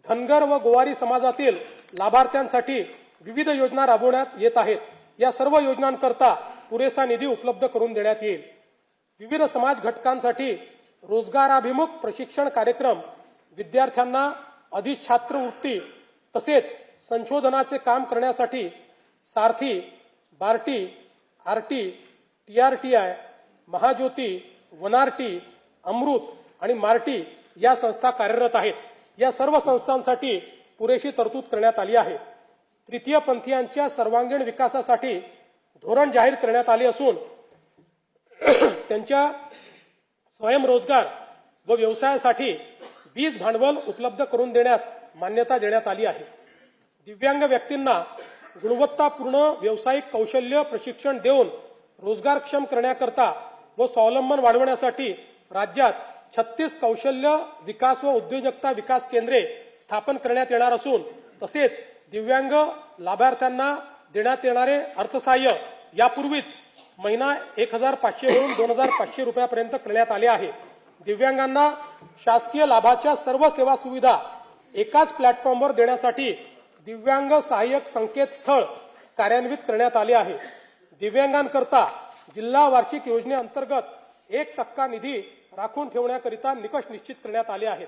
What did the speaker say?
धनगर व गोवारी समाजातील लाभार्थ्यांसाठी विविध योजना राबवण्यात येत आहेत। या सर्व योजनांकरता पुरेसा निधी उपलब्ध करून देण्यात येईल। विविध समाज घटकांसाठी रोजगाराभिमुख प्रशिक्षण कार्यक्रम, विद्यार्थ्यांना अधिछात्रवृत्ती तसेच संशोधनाचे काम करण्यासाठी सारथी, बार्टी, आरटी, टीआरटीआय, महाज्योती, वनारटी, अमृत आणि मार्टी या संस्था कार्यरत आहेत। या सर्व संस्थांसाठी पुरेशी तरतूद करण्यात आली आहे। तृतीय पंथीयांच्या सर्वांगीण विकासासाठी धोरण जाहीर करण्यात आले असून त्यांच्या स्वयंरोजगार व व्यवसायासाठी बीज भांडवल उपलब्ध करून देण्यास मान्यता देण्यात आली आहे। दिव्यांग व्यक्तींना गुणवत्तापूर्ण व्यावसायिक कौशल्य प्रशिक्षण देऊन रोजगारक्षम करण्याकरता व स्वावलंबन वाढवण्यासाठी राज्यात 36 कौशल्य विकास व उद्योजकता विकास केंद्रे स्थापन करण्यात येणार असून तसेच दिव्यांग लाभार्थ्यांना देण्यात येणारे अर्थसहाय्य यापूर्वीच महिना 1500 वरून 2500 रुपयापर्यंत करण्यात आले आहे। दिव्यांगांना शासकीय लाभाच्या सर्व सेवा सुविधा एकाच प्लॅटफॉर्मवर देण्यासाठी दिव्यांग सहाय्यक संकेतस्थळ कार्यान्वित करण्यात आले आहे। दिव्यांगांकरता जिल्हा वार्षिक योजनेअंतर्गत 1% निधी राखून ठेवण्याकरिता निकष निश्चित करण्यात आले आहेत।